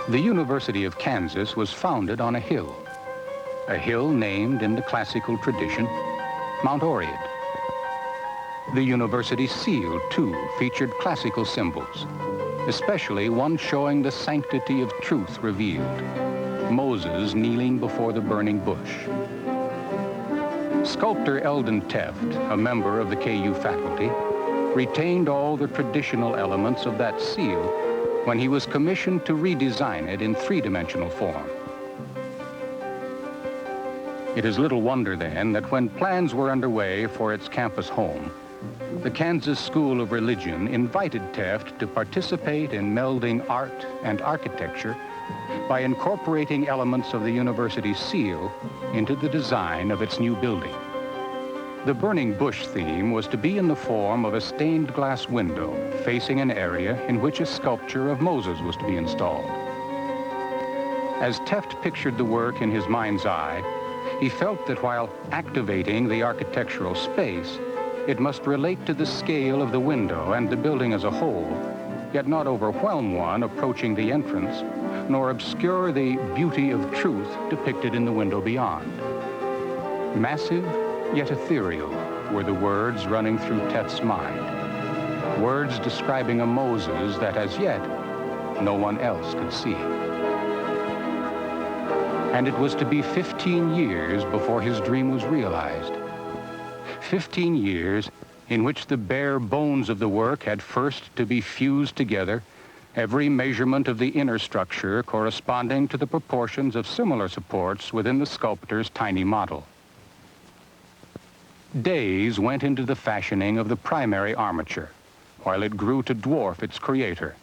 The University of Kansas was founded on a hill named in the classical tradition, Mount Oread. The university seal, too, featured classical symbols, especially one showing the sanctity of truth revealed, Moses kneeling before the burning bush. Sculptor Elden Tefft, a member of the KU faculty, retained all the traditional elements of that seal when he was commissioned to redesign it in three-dimensional form. It is little wonder then that when plans were underway for its campus home, the Kansas School of Religion invited Tefft to participate in melding art and architecture by incorporating elements of the university's seal into the design of its new building. The burning bush theme was to be in the form of a stained glass window facing an area in which a sculpture of Moses was to be installed. As Tefft pictured the work in his mind's eye, he felt that while activating the architectural space, it must relate to the scale of the window and the building as a whole, yet not overwhelm one approaching the entrance, nor obscure the beauty of truth depicted in the window beyond. Massive, yet ethereal, were the words running through Tefft's mind, words describing a Moses that as yet no one else could see. And it was to be 15 years before his dream was realized. 15 years in which the bare bones of the work had first to be fused together, every measurement of the inner structure corresponding to the proportions of similar supports within the sculptor's tiny model. Days went into the fashioning of the primary armature, while it grew to dwarf its creator.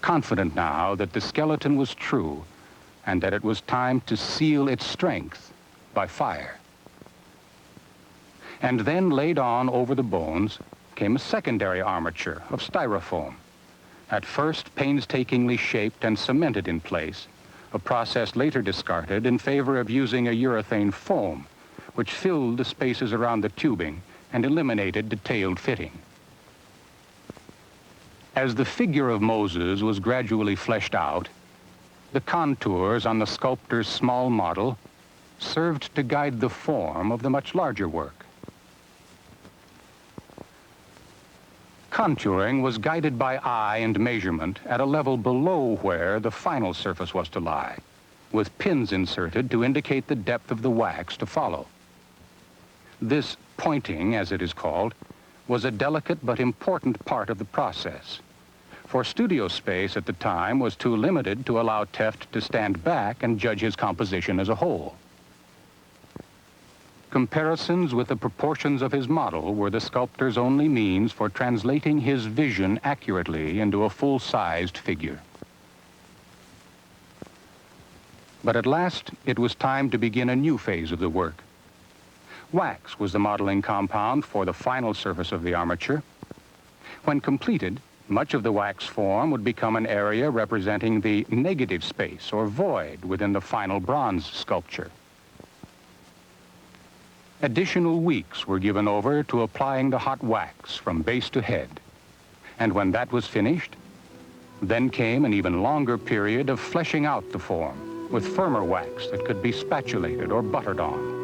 Confident now that the skeleton was true and that it was time to seal its strength by fire. And then laid on over the bones came a secondary armature of styrofoam, at first painstakingly shaped and cemented in place, a process later discarded in favor of using a urethane foam, which filled the spaces around the tubing and eliminated detailed fitting. As the figure of Moses was gradually fleshed out, the contours on the sculptor's small model served to guide the form of the much larger work. Contouring was guided by eye and measurement at a level below where the final surface was to lie, with pins inserted to indicate the depth of the wax to follow. This pointing, as it is called, was a delicate but important part of the process, for studio space at the time was too limited to allow Tefft to stand back and judge his composition as a whole. Comparisons with the proportions of his model were the sculptor's only means for translating his vision accurately into a full-sized figure. But at last, it was time to begin a new phase of the work. Wax was the modeling compound for the final surface of the armature. When completed, much of the wax form would become an area representing the negative space or void within the final bronze sculpture. Additional weeks were given over to applying the hot wax from base to head. And when that was finished, then came an even longer period of fleshing out the form with firmer wax that could be spatulated or buttered on.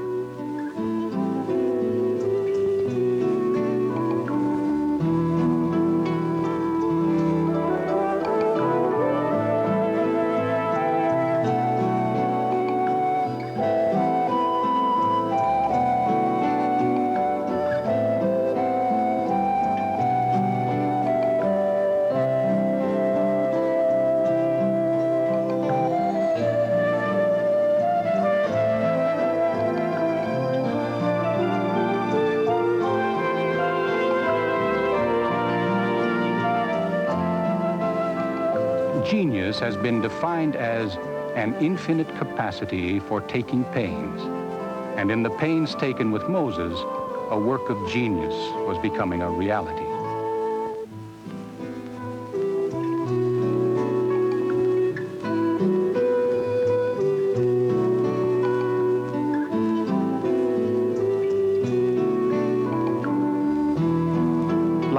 Genius has been defined as an infinite capacity for taking pains. And in the pains taken with Moses, a work of genius was becoming a reality.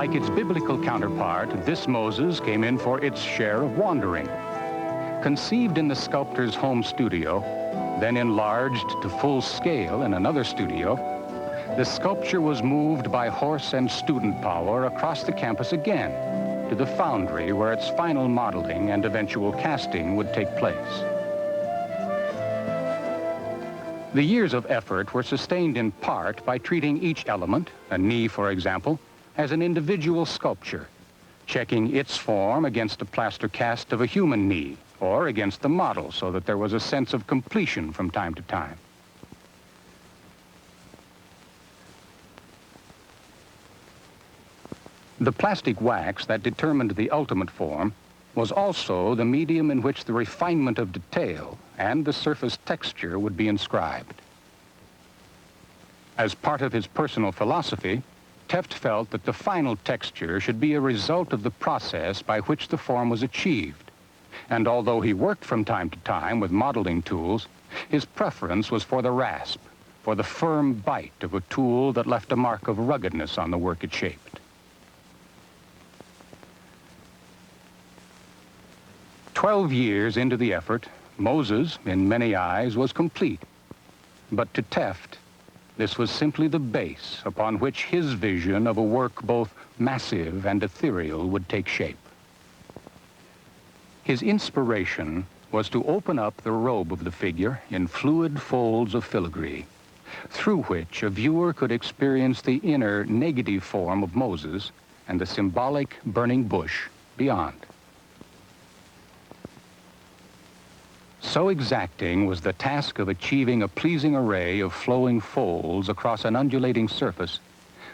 Like its biblical counterpart, this Moses came in for its share of wandering. Conceived in the sculptor's home studio, then enlarged to full scale in another studio, the sculpture was moved by horse and student power across the campus again to the foundry where its final modeling and eventual casting would take place. The years of effort were sustained in part by treating each element, a knee for example, as an individual sculpture, checking its form against a plaster cast of a human knee or against the model so that there was a sense of completion from time to time. The plastic wax that determined the ultimate form was also the medium in which the refinement of detail and the surface texture would be inscribed. As part of his personal philosophy, Tefft felt that the final texture should be a result of the process by which the form was achieved. And although he worked from time to time with modeling tools, his preference was for the rasp, for the firm bite of a tool that left a mark of ruggedness on the work it shaped. 12 years into the effort, Moses, in many eyes, was complete. But to Tefft, this was simply the base upon which his vision of a work both massive and ethereal would take shape. His inspiration was to open up the robe of the figure in fluid folds of filigree, through which a viewer could experience the inner negative form of Moses and the symbolic burning bush beyond. So exacting was the task of achieving a pleasing array of flowing folds across an undulating surface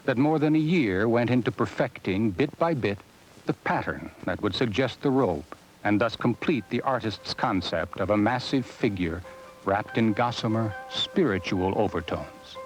that more than a year went into perfecting, bit by bit, the pattern that would suggest the robe and thus complete the artist's concept of a massive figure wrapped in gossamer, spiritual overtones.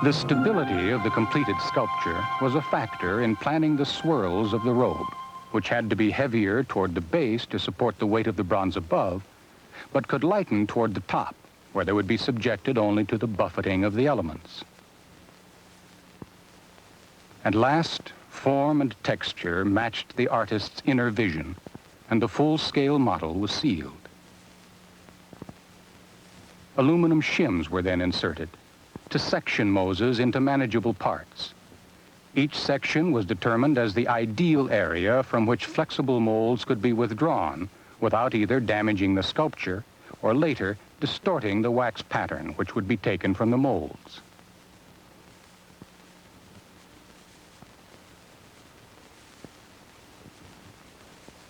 The stability of the completed sculpture was a factor in planning the swirls of the robe, which had to be heavier toward the base to support the weight of the bronze above, but could lighten toward the top, where they would be subjected only to the buffeting of the elements. At last, form and texture matched the artist's inner vision, and the full-scale model was sealed. Aluminum shims were then inserted to section Moses into manageable parts. Each section was determined as the ideal area from which flexible molds could be withdrawn without either damaging the sculpture or later distorting the wax pattern which would be taken from the molds.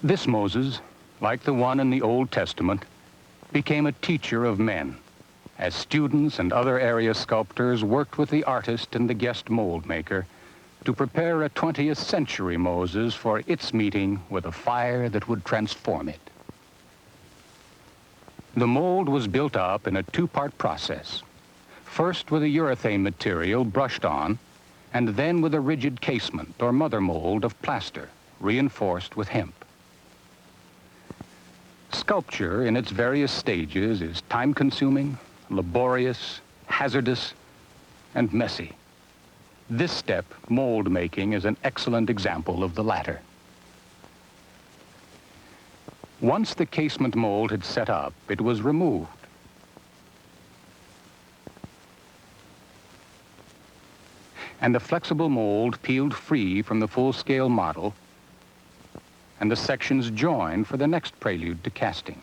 This Moses, like the one in the Old Testament, became a teacher of men, as students and other area sculptors worked with the artist and the guest mold maker to prepare a 20th century Moses for its meeting with a fire that would transform it. The mold was built up in a two-part process, first with a urethane material brushed on, and then with a rigid casement or mother mold of plaster reinforced with hemp. Sculpture in its various stages is time-consuming, laborious, hazardous, and messy. This step, mold making, is an excellent example of the latter. Once the casement mold had set up, it was removed. And the flexible mold peeled free from the full-scale model, and the sections joined for the next prelude to casting.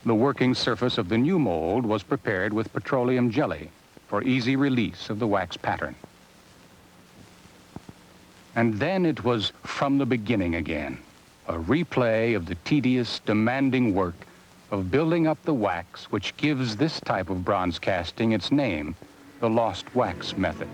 The working surface of the new mold was prepared with petroleum jelly for easy release of the wax pattern. And then it was from the beginning again, a replay of the tedious, demanding work of building up the wax which gives this type of bronze casting its name, the lost wax method.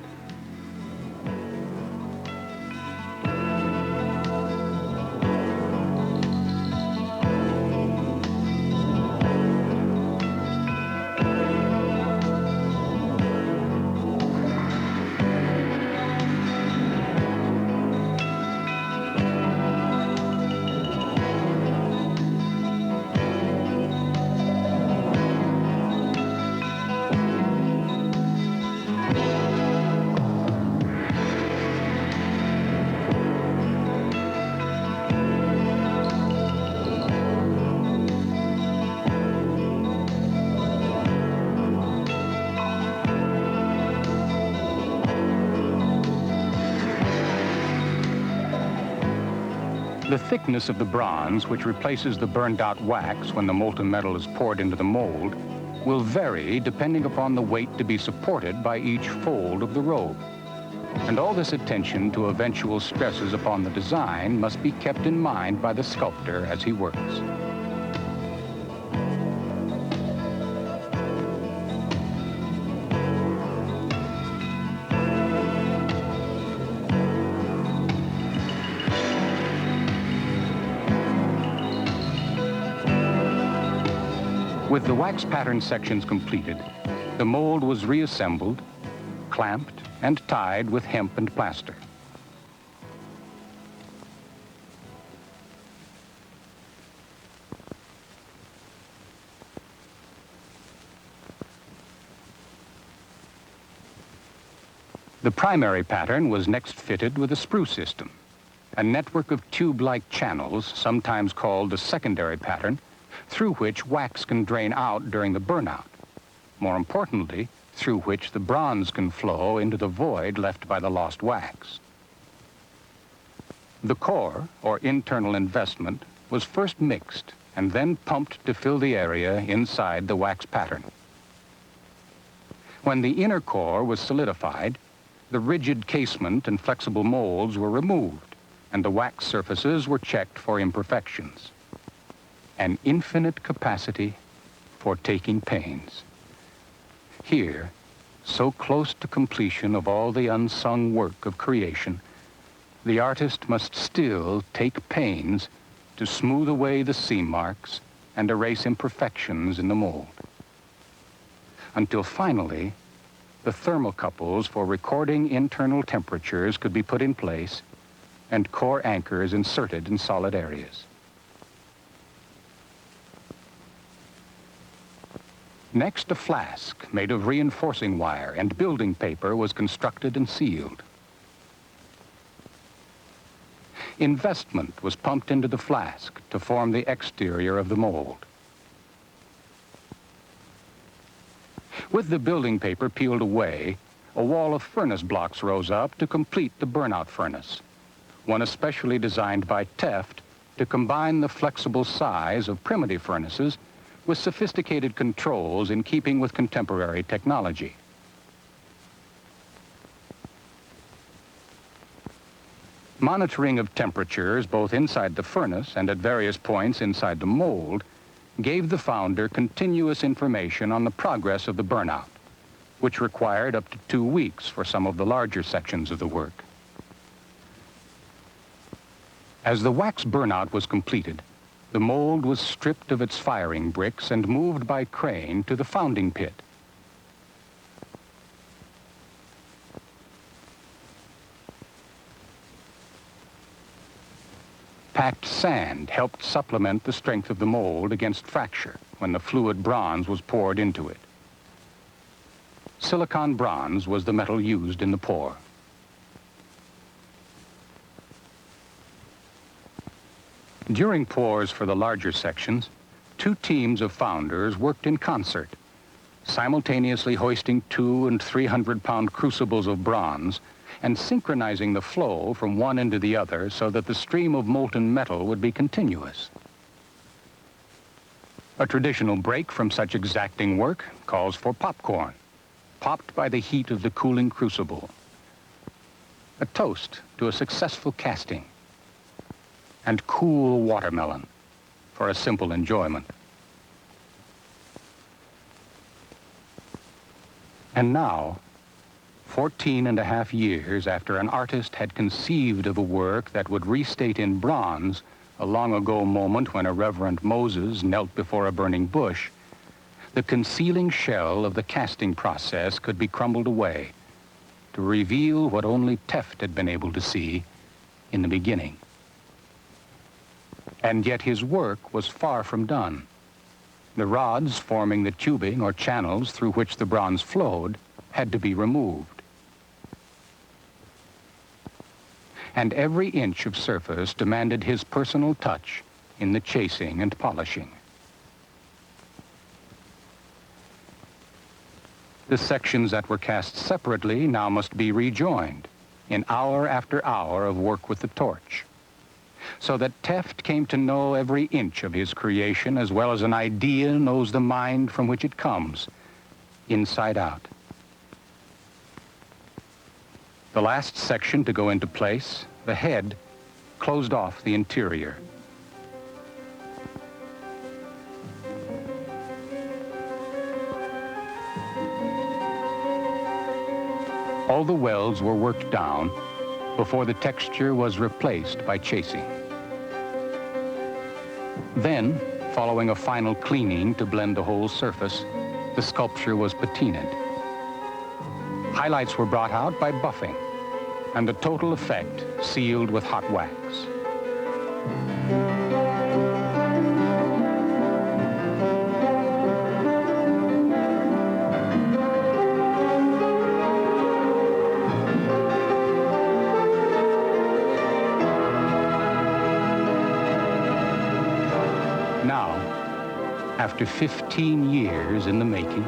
The thickness of the bronze, which replaces the burned-out wax when the molten metal is poured into the mold, will vary depending upon the weight to be supported by each fold of the robe. And all this attention to eventual stresses upon the design must be kept in mind by the sculptor as he works. With the wax pattern sections completed, the mold was reassembled, clamped, and tied with hemp and plaster. The primary pattern was next fitted with a sprue system, a network of tube-like channels, sometimes called the secondary pattern, through which wax can drain out during the burnout. More importantly, through which the bronze can flow into the void left by the lost wax. The core, or internal investment, was first mixed and then pumped to fill the area inside the wax pattern. When the inner core was solidified, the rigid casement and flexible molds were removed, and the wax surfaces were checked for imperfections. An infinite capacity for taking pains. Here, so close to completion of all the unsung work of creation, the artist must still take pains to smooth away the seam marks and erase imperfections in the mold. Until finally, the thermocouples for recording internal temperatures could be put in place and core anchors inserted in solid areas. Next, a flask made of reinforcing wire and building paper was constructed and sealed. Investment was pumped into the flask to form the exterior of the mold. With the building paper peeled away, a wall of furnace blocks rose up to complete the burnout furnace, one especially designed by Tefft to combine the flexible size of primitive furnaces with sophisticated controls in keeping with contemporary technology. Monitoring of temperatures both inside the furnace and at various points inside the mold gave the founder continuous information on the progress of the burnout, which required up to 2 weeks for some of the larger sections of the work. As the wax burnout was completed, the mold was stripped of its firing bricks and moved by crane to the founding pit. Packed sand helped supplement the strength of the mold against fracture when the fluid bronze was poured into it. Silicon bronze was the metal used in the pour. During pours for the larger sections, 2 teams of founders worked in concert, simultaneously hoisting 200- and 300-pound crucibles of bronze and synchronizing the flow from one end to the other so that the stream of molten metal would be continuous. A traditional break from such exacting work calls for popcorn, popped by the heat of the cooling crucible. A toast to a successful casting. And cool watermelon for a simple enjoyment. And now, 14.5 years after an artist had conceived of a work that would restate in bronze a long-ago moment when a reverent Moses knelt before a burning bush, the concealing shell of the casting process could be crumbled away to reveal what only Tefft had been able to see in the beginning. And yet his work was far from done. The rods forming the tubing or channels through which the bronze flowed had to be removed. And every inch of surface demanded his personal touch in the chasing and polishing. The sections that were cast separately now must be rejoined in hour after hour of work with the torch. so that Tefft came to know every inch of his creation as well as an idea knows the mind from which it comes, inside out. The last section to go into place, the head, closed off the interior. All the welds were worked down before the texture was replaced by chasing. Then, following a final cleaning to blend the whole surface, the sculpture was patinaed. Highlights were brought out by buffing, and the total effect sealed with hot wax. Now, after 15 years in the making,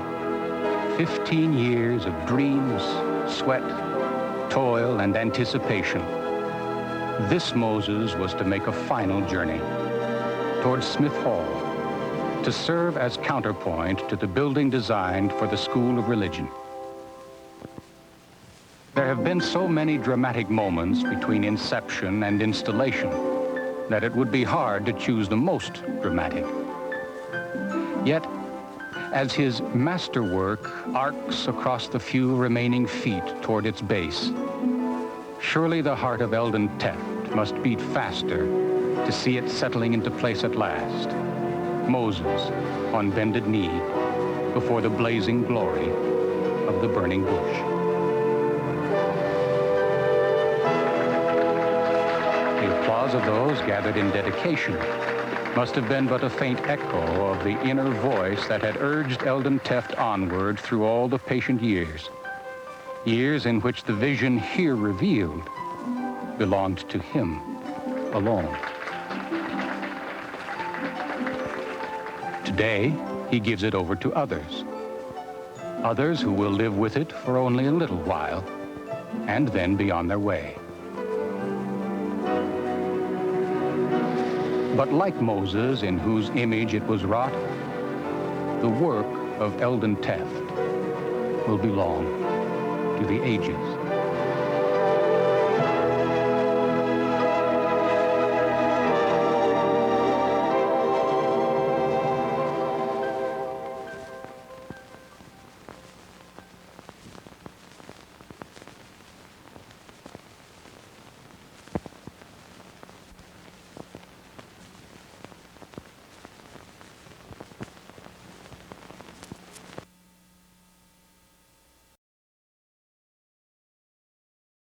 15 years of dreams, sweat, toil, and anticipation, this Moses was to make a final journey towards Smith Hall to serve as counterpoint to the building designed for the School of Religion. There have been so many dramatic moments between inception and installation that it would be hard to choose the most dramatic. Yet, as his masterwork arcs across the few remaining feet toward its base, surely the heart of Elden Tefft must beat faster to see it settling into place at last. Moses on bended knee before the blazing glory of the burning bush. The applause of those gathered in dedication must have been but a faint echo of the inner voice that had urged Elden Tefft onward through all the patient years. Years in which the vision here revealed belonged to him alone. Today, he gives it over to others. Others who will live with it for only a little while, and then be on their way. But like Moses, in whose image it was wrought, the work of Elden Tefft will belong to the ages.